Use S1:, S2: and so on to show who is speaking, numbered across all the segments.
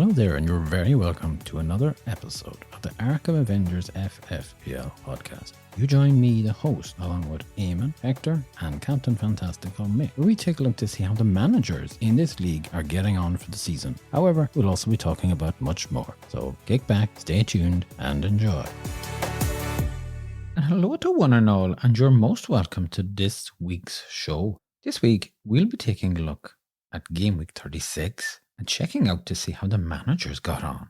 S1: Hello there, and you're very welcome to another episode of the Arkham Avengers FFPL podcast. You join me, the host, along with Eamon, Hector, and Captain Fantastical Mick, where we take a look to see how the managers in this league are getting on for the season. However, we'll also be talking about much more. So kick back, stay tuned, and enjoy. And hello to one and all, and you're most welcome to this week's show. This week, we'll be taking a look at Gameweek 36 and checking out to see how the managers got on.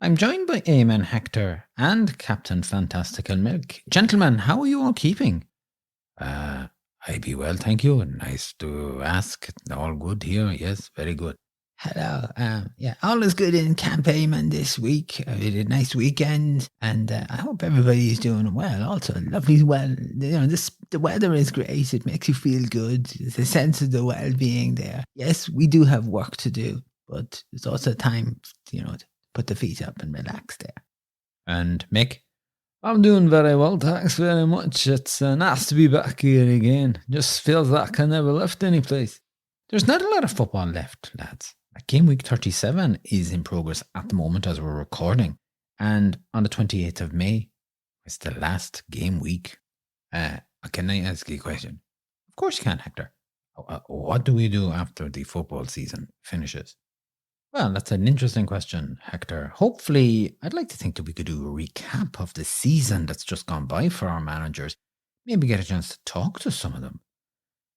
S1: I'm joined by Eamon, Hector, and Captain Fantastical Mick. Gentlemen, how are you all keeping? I be well, thank you. Nice to ask. All good here. Yes, very good.
S2: Hello. All is good in Camp Eamon this week. We had a nice weekend, and I hope everybody's doing well. Also, lovely. Well, the weather is great. It makes you feel good. There's a sense of the well-being there. Yes, we do have work to do, but it's also time, to put the feet up and relax there.
S1: And Mick?
S3: I'm doing very well, thanks very much. It's nice to be back here again. Just feels like I never left any place.
S1: There's not a lot of football left, lads. Gameweek 37 is in progress at the moment as we're recording. And on the 28th of May, it's the last game week. Can I ask you a question? Of course you can, Hector. What do we do after the football season finishes? Well, that's an interesting question, Hector. Hopefully, I'd like to think that we could do a recap of the season that's just gone by for our managers. Maybe get a chance to talk to some of them.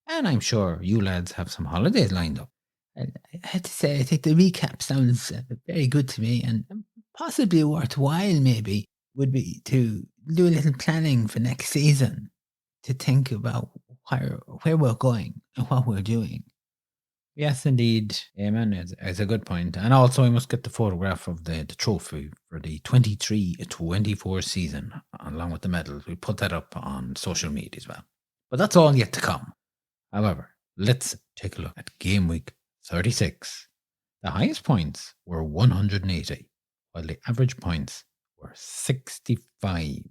S1: And I'm sure you lads have some holidays lined up.
S2: I have to say, I think the recap sounds very good to me, and possibly worthwhile maybe would be to do a little planning for next season, to think about where we're going and what we're doing.
S1: Yes, indeed. Amen. It's a good point. And also, we must get the photograph of the trophy for the 23-24 season, along with the medals. We'll put that up on social media as well. But that's all yet to come. However, let's take a look at Game Week 36. The highest points were 180, while the average points were 65.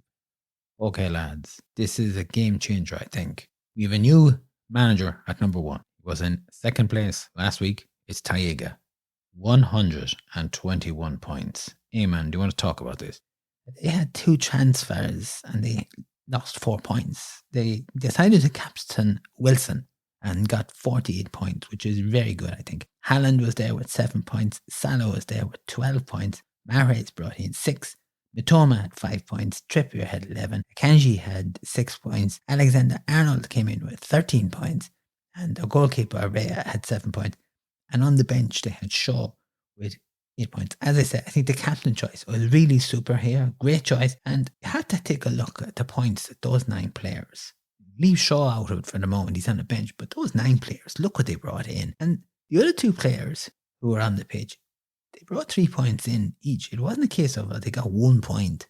S1: Okay, lads, this is a game changer, I think. We have a new manager at number 1. He was in second place last week. It's Taiga. 121 points. Eamon, do you want to talk about this?
S2: They had 2 transfers and they lost 4 points. They decided to captain Wilson and got 48 points, which is very good, I think. Haaland was there with 7 points. Salah was there with 12 points. Mahrez brought in 6. Mitoma had 5 points. Trippier had 11. Akanji had 6 points. Alexander-Arnold came in with 13 points. And the goalkeeper, Arrea, had 7 points. And on the bench, they had Shaw with 8 points. As I said, I think the captain choice was really super here. Great choice. And you had to take a look at the points that those 9 players. Leave Shaw out of it for the moment, he's on the bench, but those 9 players, look what they brought in. And the other 2 players who were on the pitch, they brought 3 points in each. It wasn't a case of they got 1 point.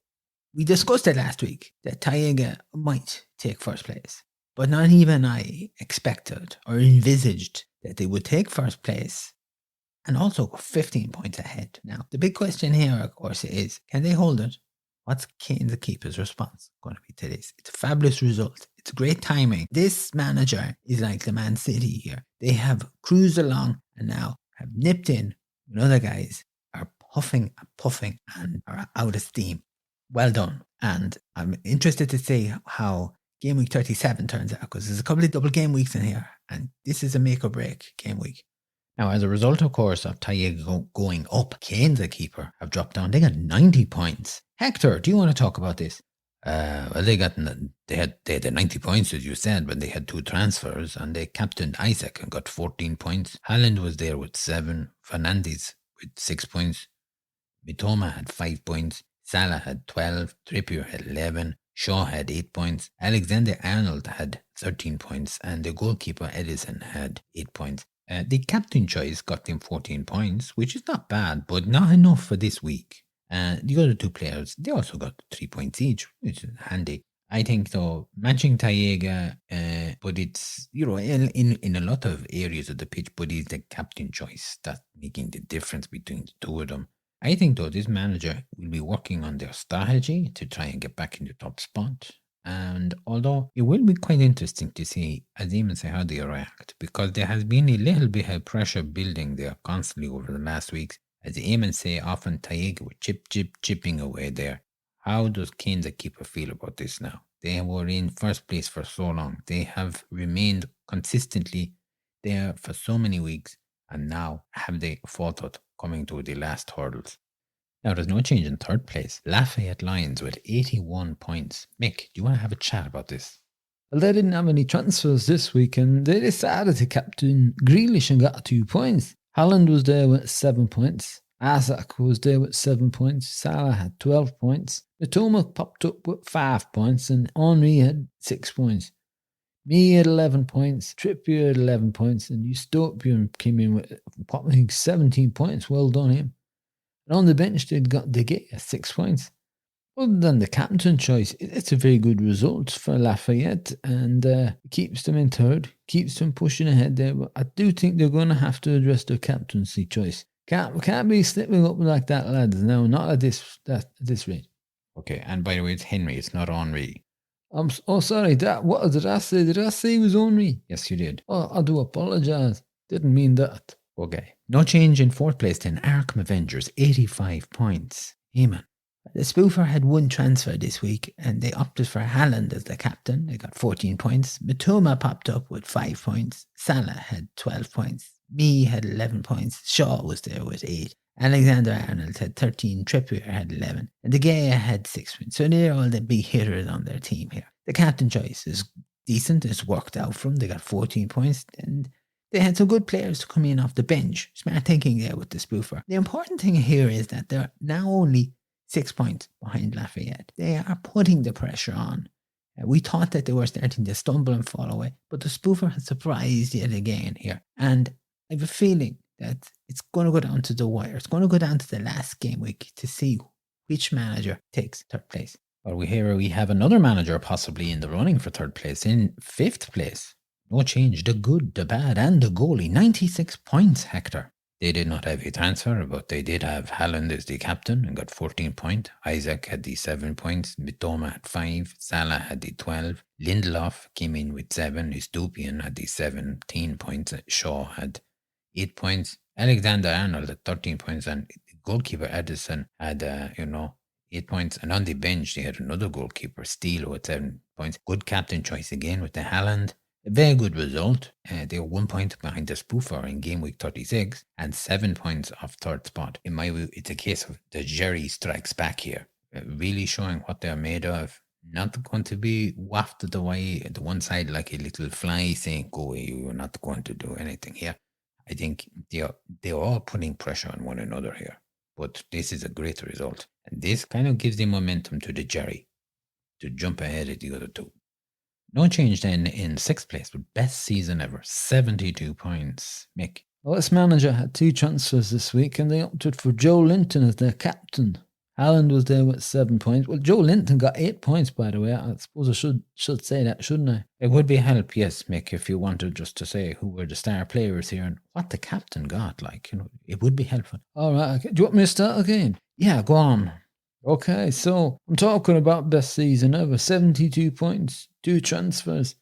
S2: We discussed it last week that Taiga might take first place, but not even I expected or envisaged that they would take first place and also go 15 points ahead. Now, the big question here, of course, is can they hold it? What's Kane the keeper's response going to be to this? It's a fabulous result. It's great timing. This manager is like the Man City here. They have cruised along and now have nipped in when other guys are puffing and are out of steam. Well done. And I'm interested to see how Game Week 37 turns out, because there's a couple of double game weeks in here and this is a make or break game week.
S1: Now, as a result, of course, of Taiga going up, Kane, the keeper, have dropped down. They got 90 points. Hector, do you want to talk about this?
S4: Well, they had the 90 points, as you said, but they had 2 transfers, and they captained Isaac and got 14 points. Haaland was there with 7. Fernandes with 6 points. Mitoma had 5 points. Salah had 12. Trippier had 11. Shaw had 8 points. Alexander-Arnold had 13 points, and the goalkeeper Edison had 8 points. The captain choice got them 14 points, which is not bad, but not enough for this week. The other 2 players, they also got 3 points each, which is handy. I think, though, matching Taiga, but it's, in a lot of areas of the pitch, but he's the captain choice that's making the difference between the 2 of them. I think, though, this manager will be working on their strategy to try and get back in the top spot. And although it will be quite interesting to see, as Eamon say, how they react, because there has been a little bit of pressure building there constantly over the last weeks. As Eamon say, often Taig were chipping away there. How does Kane the keeper feel about this now? They were in first place for so long. They have remained consistently there for so many weeks, and now have they faltered coming to the last hurdles? Now, there's no change in third place. Lafayette Lions with 81 points. Mick, do you want to have a chat about this?
S3: Well, they didn't have any transfers this week, and they decided to captain Grealish and got 2 points. Haaland was there with 7 points. Isaac was there with 7 points. Salah had 12 points. Matoma popped up with 5 points, and Henry had 6 points. Me had 11 points. Trippier had 11 points, and Eustopian came in with, I think, 17 points. Well done, him. And on the bench, they'd got De Gea 6 points. Other than the captain choice, it's a very good result for Lafayette, and it keeps them in third, keeps them pushing ahead there. But I do think they're going to have to address their captaincy choice. Can't be slipping up like that, lads. No, not at this rate.
S4: Okay, and by the way, it's Henry, it's not Henry.
S3: Sorry. What did I say? Did I say it was Henry?
S4: Yes, you did.
S3: Oh, I do apologise. Didn't mean that.
S4: Okay. No change in fourth place then. Arkham Avengers, 85 points. Eamon.
S2: The spoofer had 1 transfer this week, and they opted for Haaland as the captain. They got 14 points. Matoma popped up with 5 points. Salah had 12 points. Me had 11 points. Shaw was there with 8. Alexander-Arnold had 13. Trippier had 11. And De Gea had 6 points. So they're all the big hitters on their team here. The captain choice is decent. It's worked out for them. They got 14 points. And they had some good players to come in off the bench. Smart thinking there with the spoofer. The important thing here is that they're now only 6 points behind Lafayette. They are putting the pressure on. We thought that they were starting to stumble and fall away, but the spoofer has surprised yet again here. And I have a feeling that it's going to go down to the wire. It's going to go down to the last game week to see which manager takes third place.
S4: Well, we have another manager possibly in the running for third place. In fifth place, no change. The good, the bad, and the goalie. 96 points, Hector. They did not have a transfer, but they did have Haaland as the captain and got 14 points. Isaac had the 7 points. Mitoma had 5. Salah had the 12. Lindelof came in with 7. Eustopian had the 17 points. Shaw had 8 points. Alexander-Arnold had 13 points. And goalkeeper Edison had, 8 points. And on the bench, they had another goalkeeper, Steele, with 7 points. Good captain choice again with the Haaland. A very good result. They were 1 point behind the spoofer in Gameweek 36 and 7 points off third spot. In my view, it's a case of the Jerry strikes back here. Really showing what they're made of. Not going to be wafted away at the one side like a little fly saying, go away, you're not going to do anything here. I think they're all putting pressure on one another here. But this is a great result. And this kind of gives the momentum to the Jerry to jump ahead of the other two. No change then in sixth place, but best season ever, 72 points. Mick.
S3: Well, this manager had 2 transfers this week, and they opted for Joe Linton as their captain. Haaland was there with 7 points. Well, Joe Linton got 8 points, by the way. I suppose I should say that, shouldn't I?
S4: It would be help, yes, Mick, if you wanted just to say who were the star players here and what the captain got. It would be helpful.
S3: All right. Okay. Do you want me to start again?
S4: Yeah, go on.
S3: Okay, so I'm talking about best season ever. 72 points, 2 transfers.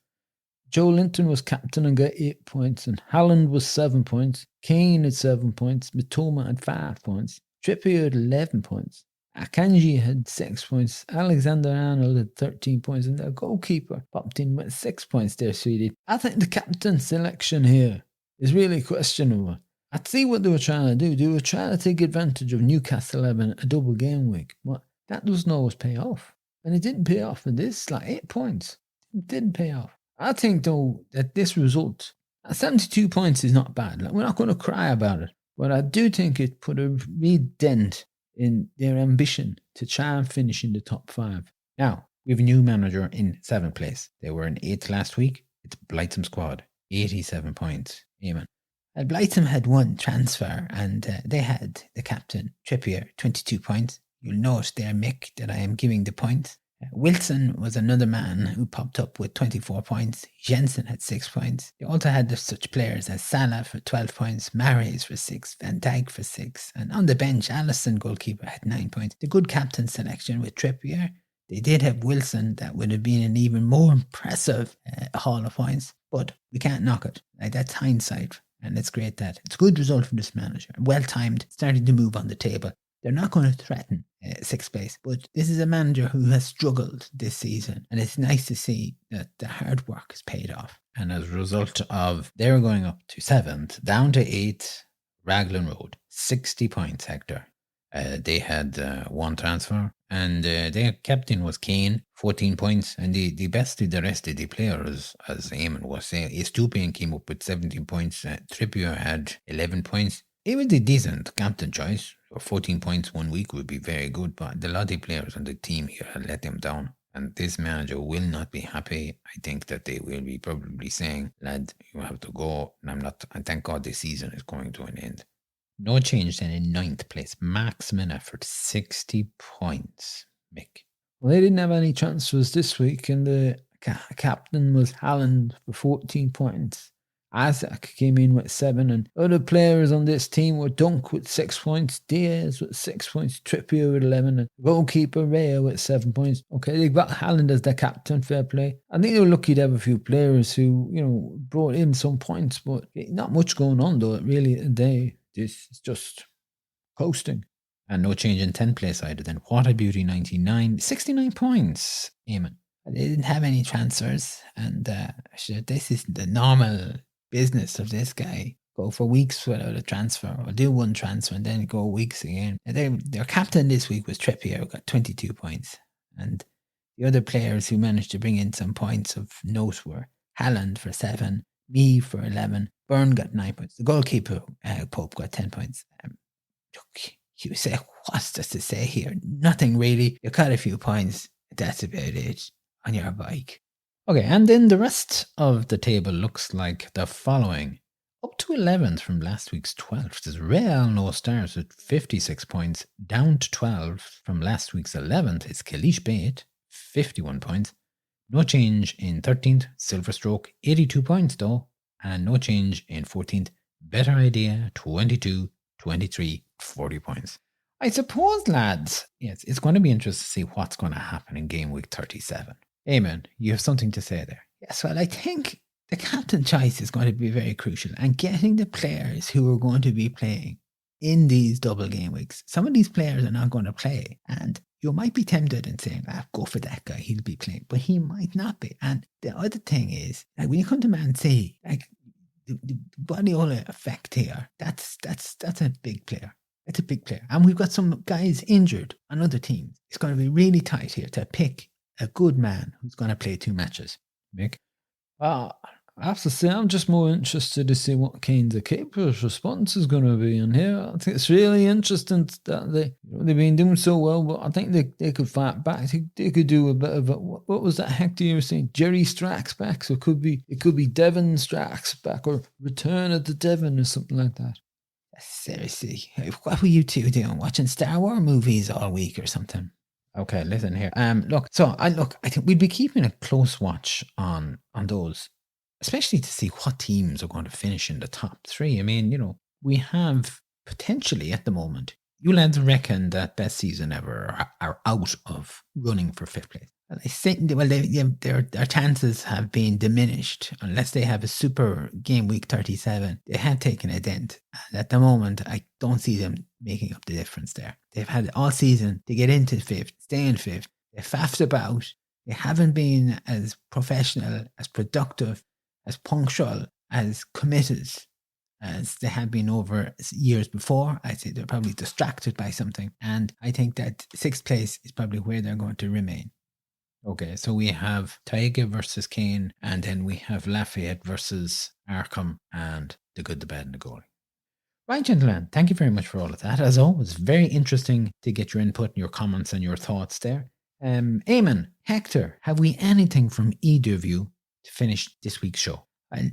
S3: Joe Linton was captain and got 8 points, and Haaland was 7 points. Kane had 7 points. Mitoma had 5 points. Trippier had 11 points. Akanji had 6 points. Alexander-Arnold had 13 points, and their goalkeeper popped in with 6 points there, sweetie. I think the captain selection here is really questionable. I see what they were trying to do. They were trying to take advantage of Newcastle having a double game week. But that doesn't always pay off. And it didn't pay off for this, 8 points. It didn't pay off. I think, though, that this result, 72 points is not bad. We're not going to cry about it. But I do think it put a real dent in their ambition to try and finish in the top 5.
S4: Now, we have a new manager in 7th place. They were in 8th last week. It's Blightsome squad, 87 points. Eamon.
S2: Blytham had 1 transfer, and they had the captain, Trippier, 22 points. You'll note there, Mick, that I am giving the points. Wilson was another man who popped up with 24 points. Jensen had 6 points. They also had such players as Salah for 12 points, Mahrez for 6, Van Dijk for 6. And on the bench, Alisson, goalkeeper, had 9 points. The good captain selection with Trippier. They did have Wilson. That would have been an even more impressive haul of points. But we can't knock it. That's hindsight. And it's great that it's a good result from this manager. Well timed, starting to move on the table. They're not going to threaten sixth place, but this is a manager who has struggled this season. And it's nice to see that the hard work has paid off.
S4: And as a result of they're going up to 7th, down to 8th, Raglan Road, 60 points, Hector. They had one transfer, and their captain was Kane, 14 points. And the best of the rest of the players, as Eamon was saying, Estupian came up with 17 points. Trippier had 11 points. It was a decent captain choice. 14 points 1 week would be very good, but the lot of players on the team here had let them down. And this manager will not be happy. I think that they will be probably saying, lad, you have to go. And thank God this season is coming to an end. No change then in 9th place. Maximum effort, 60 points. Mick.
S3: Well, they didn't have any transfers this week, and the captain was Haaland for 14 points. Isaac came in with 7, and other players on this team were Dunk with 6 points, Diaz with 6 points, Trippier with 11, and goalkeeper Raya with 7 points. Okay, they've got Haaland as their captain, fair play. I think they were lucky to have a few players who, brought in some points, but not much going on though, really, today. This is just coasting.
S4: And no change in 10th place either then. What a beauty, 99, 69 points, Eamon.
S2: They didn't have any transfers, and this is the normal business of this guy. Go for weeks without a transfer, or do one transfer and then go weeks again. Their captain this week was Trippier, who got 22 points. And the other players who managed to bring in some points of note were Haaland for 7, me for 11, Byrne got 9 points. The goalkeeper, Pope, got 10 points. Look, you say, what's there to say here? Nothing really. You got a few points. That's about it on your bike.
S4: Okay, and then the rest of the table looks like the following. Up to 11th from last week's 12th is Real No Stars with 56 points. Down to 12th from last week's 11th is Kalish Bait, 51 points. No change in 13th, Silver Stroke, 82 points though. And no change in 14th, Better Idea, 22, 23, 40 points. I suppose, lads, yes, it's going to be interesting to see what's going to happen in Gameweek 37. Eamon, you have something to say there.
S2: Yes, well, I think the captain choice is going to be very crucial, and getting the players who are going to be playing in these double game weeks. Some of these players are not going to play, and you might be tempted in saying, go for that guy, he'll be playing, but he might not be. And the other thing is, like, when you come to Man City, like the Guardiola effect here, that's a big player. It's a big player. And we've got some guys injured on other teams. It's going to be really tight here to pick a good man who's going to play 2 matches.
S4: Mick?
S3: I have to say, I'm just more interested to see what Kane the keeper's response is going to be in here. I think it's really interesting that they've been doing so well, but I think they could fight back. I think they could do a bit of a, what was that Hector you were saying? Jerry Stracks back. So it could be Devon Stracks back, or Return of the Devon or something like that.
S2: Seriously, what were you two doing? Watching Star Wars movies all week or something?
S4: Okay, listen here. I think we'd be keeping a close watch on those, especially to see what teams are going to finish in the top 3. I mean, we have potentially at the moment, you lads reckon that best season ever are out of running for 5th place.
S2: Their chances have been diminished unless they have a super game week 37. They have taken a dent. And at the moment, I don't see them making up the difference there. They've had all season to get into 5th, stay in 5th. They've faffed about. They haven't been as professional, as productive, as punctual, as committed as they have been over years before. I'd say they're probably distracted by something. And I think that 6th place is probably where they're going to remain.
S4: Okay, so we have Taiga versus Kane, and then we have Lafayette versus Arkham, and the good, the bad, and the goalie. Right, gentlemen, thank you very much for all of that. As always, very interesting to get your input and your comments and your thoughts there. Eamon, Hector, have we anything from either of you to finish this week's show?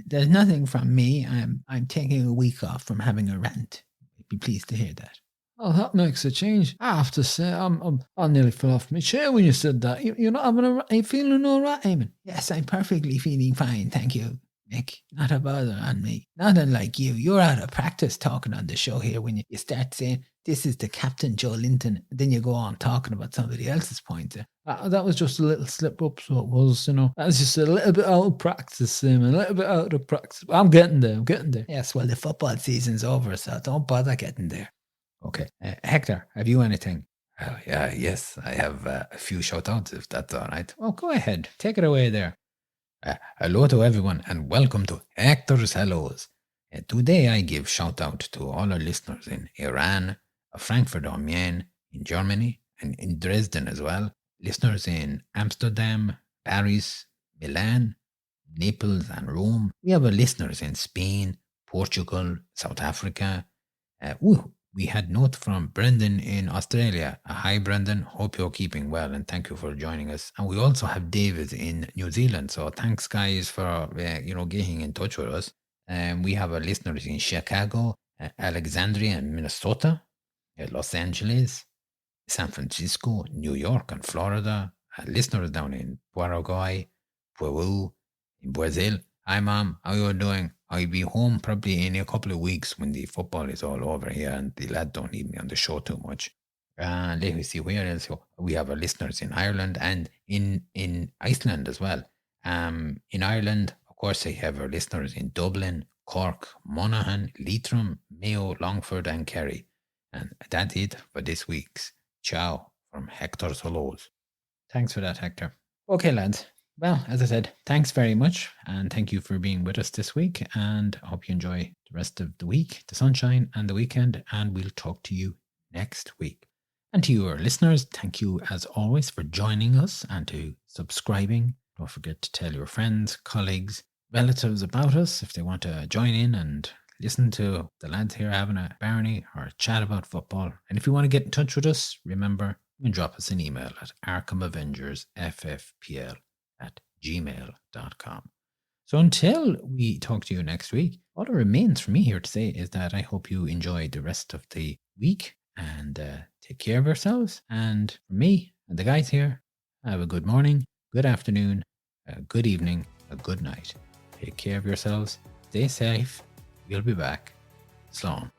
S2: There's nothing from me. I'm taking a week off from having a rant. I'd be pleased to hear that.
S3: Oh, that makes a change. I have to say, I nearly fell off my chair when you said that. You're not having are you feeling all right, Eamon?
S2: Yes, I'm perfectly feeling fine, thank you, Mick. Not a bother on me. Not unlike you. You're out of practice talking on the show here when you start saying, this is the captain, Joe Linton. Then you go on talking about somebody else's points.
S3: That was just a little slip up, so it was, that's just a little bit out of practice, a little bit out of practice. But I'm getting there.
S2: Yes, well, the football season's over, so don't bother getting there.
S1: Okay. Hector, have you anything?
S4: Yes, I have a few shout-outs, if that's all right.
S1: Oh, go ahead. Take it away there.
S4: Hello to everyone, and welcome to Hector's Hellos. Today I give shout-out to all our listeners in Iran, Frankfurt am Main, in Germany, and in Dresden as well. Listeners in Amsterdam, Paris, Milan, Naples, and Rome. We have listeners in Spain, Portugal, South Africa. We had note from Brendan in Australia. Hi, Brendan. Hope you're keeping well, and thank you for joining us. And we also have David in New Zealand. So thanks, guys, for getting in touch with us. We have our listeners in Chicago, Alexandria, and Minnesota, Los Angeles, San Francisco, New York, and Florida. Listeners down in Paraguay, Peru, in Brazil. Hi, Mom. How you doing? I'll be home probably in a couple of weeks when the football is all over here and the lad don't need me on the show too much. Let me see where else. We have our listeners in Ireland and in Iceland as well. In Ireland, of course, I have our listeners in Dublin, Cork, Monaghan, Leitrim, Mayo, Longford, and Kerry. And that's it for this week's Ciao from Hector's Hellos.
S1: Thanks for that, Hector. Okay, lads. Well, as I said, thanks very much, and thank you for being with us this week, and I hope you enjoy the rest of the week, the sunshine, and the weekend, and we'll talk to you next week. And to your listeners, thank you as always for joining us and to subscribing. Don't forget to tell your friends, colleagues, relatives about us if they want to join in and listen to the lads here having a barney or a chat about football. And if you want to get in touch with us, remember, you can drop us an email at arkhamAvengersFFPL@gmail.com. So until we talk to you next week, all that remains for me here to say is that I hope you enjoy the rest of the week and take care of yourselves. And for me and the guys here, have a good morning, good afternoon, a good evening, a good night. Take care of yourselves. Stay safe. We'll be back. Slán.